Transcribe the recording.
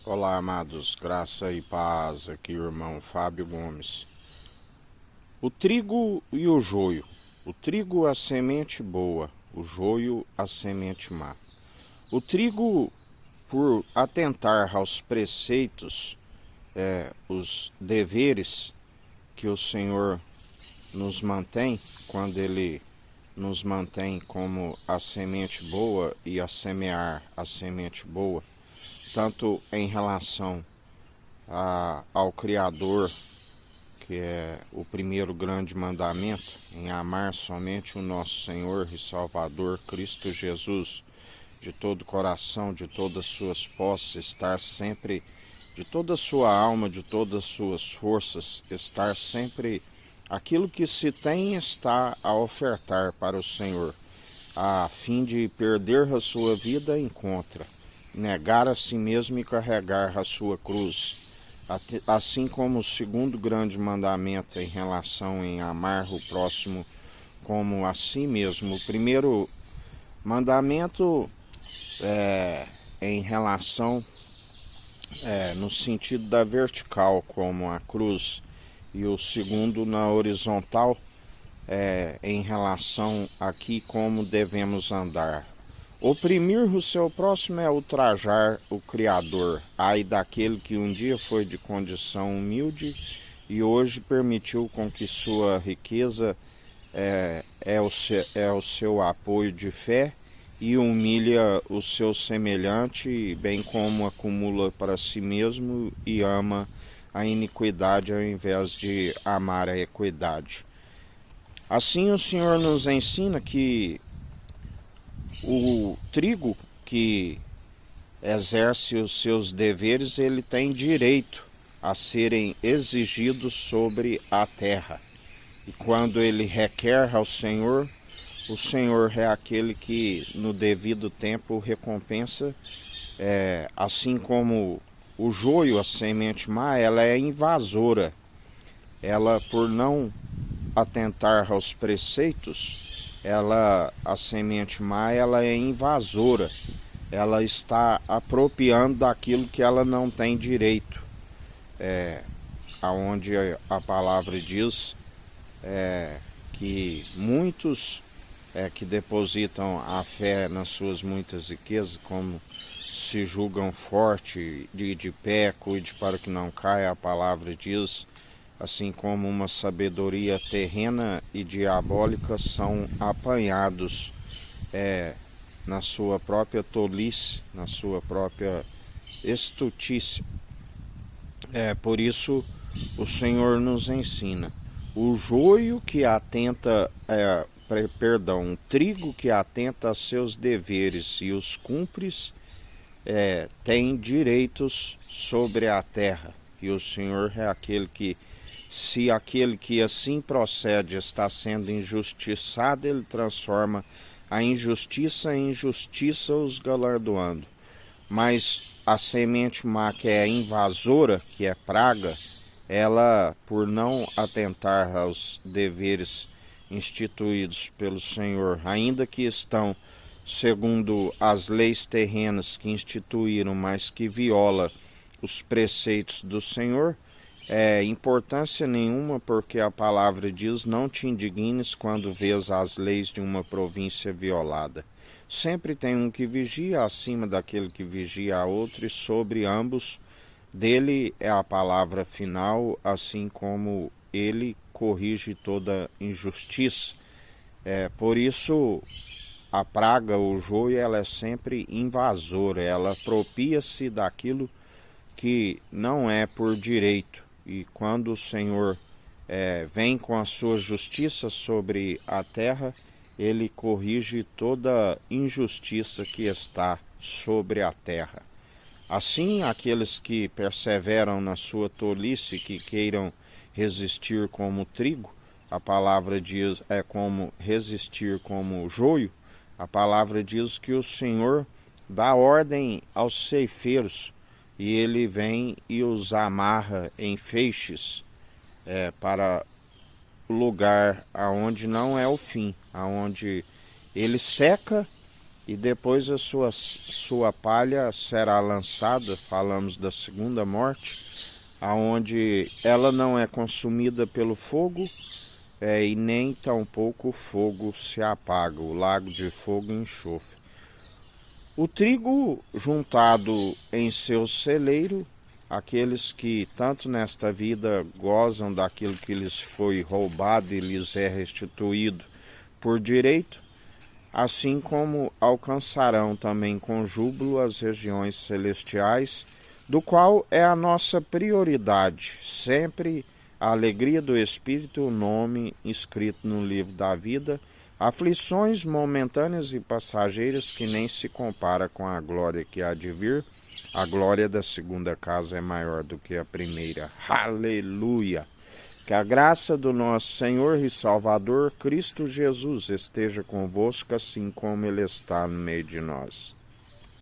Olá, amados, graça e paz, aqui o irmão Fábio Gomes. O trigo e o joio. O trigo a semente boa, o joio a semente má. O trigo, por atentar aos preceitos, os deveres que o Senhor nos mantém, quando Ele nos mantém como a semente boa e a semear a semente boa, tanto em relação ao Criador, que é o primeiro grande mandamento, em amar somente o nosso Senhor e Salvador Cristo Jesus, de todo o coração, de todas as suas posses, estar sempre, de toda a sua alma, de todas as suas forças, estar sempre aquilo que se tem está a ofertar para o Senhor, a fim de perder a sua vida encontra, negar a si mesmo e carregar a sua cruz. Assim como o segundo grande mandamento em relação em amar o próximo como a si mesmo. O primeiro mandamento é em relação, no sentido da vertical, como a cruz, e o segundo na horizontal, em relação aqui como devemos andar. Oprimir o seu próximo é ultrajar o Criador. Ai daquele que um dia foi de condição humilde e hoje permitiu com que sua riqueza é o seu apoio de fé e humilha o seu semelhante, bem como acumula para si mesmo e ama a iniquidade ao invés de amar a equidade. Assim o Senhor nos ensina que o trigo que exerce os seus deveres, ele tem direito a serem exigidos sobre a terra. E quando ele requer ao Senhor, o Senhor é aquele que no devido tempo recompensa, assim como o joio, a semente má, ela é invasora. Ela, por não atentar aos preceitos, a semente má, ela é invasora. Ela está apropriando daquilo que ela não tem direito. Aonde a palavra diz que muitos que depositam a fé nas suas muitas riquezas, como se julgam forte de pé, cuide para que não caia, a palavra diz, assim como uma sabedoria terrena e diabólica são apanhados na sua própria tolice, na sua própria estutice. Por isso o Senhor nos ensina. O joio que atenta, o trigo que atenta a seus deveres e os cumpres, tem direitos sobre a terra. E o Senhor é aquele que, se aquele que assim procede está sendo injustiçado, ele transforma a injustiça em justiça, os galardoando. Mas a semente má, que é invasora, que é praga, ela, por não atentar aos deveres instituídos pelo Senhor, ainda que estão segundo as leis terrenas que instituíram, mas que viola os preceitos do Senhor, importância nenhuma, porque a palavra diz: não te indignes quando vês as leis de uma província violada. Sempre tem um que vigia acima daquele que vigia a outro, e sobre ambos dele é a palavra final, assim como ele corrige toda injustiça. Por isso, a praga, o joio, ela é sempre invasora, ela apropria-se daquilo que não é por direito. E quando o Senhor vem com a sua justiça sobre a terra, ele corrige toda injustiça que está sobre a terra. Assim, aqueles que perseveram na sua tolice, que queiram resistir como trigo, a palavra diz como resistir como joio, a palavra diz que o Senhor dá ordem aos ceifeiros e ele vem e os amarra em feixes para o lugar aonde não é o fim, aonde ele seca e depois a sua palha será lançada. Falamos da segunda morte, aonde ela não é consumida pelo fogo, e nem tampouco o fogo se apaga, o lago de fogo e enxofre. O trigo juntado em seu celeiro, aqueles que tanto nesta vida gozam daquilo que lhes foi roubado e lhes é restituído por direito, assim como alcançarão também com júbilo as regiões celestiais, do qual é a nossa prioridade, sempre a alegria do Espírito, o nome escrito no livro da vida, aflições momentâneas e passageiras que nem se compara com a glória que há de vir. A glória da segunda casa é maior do que a primeira. Aleluia! Que a graça do nosso Senhor e Salvador Cristo Jesus esteja convosco, assim como Ele está no meio de nós.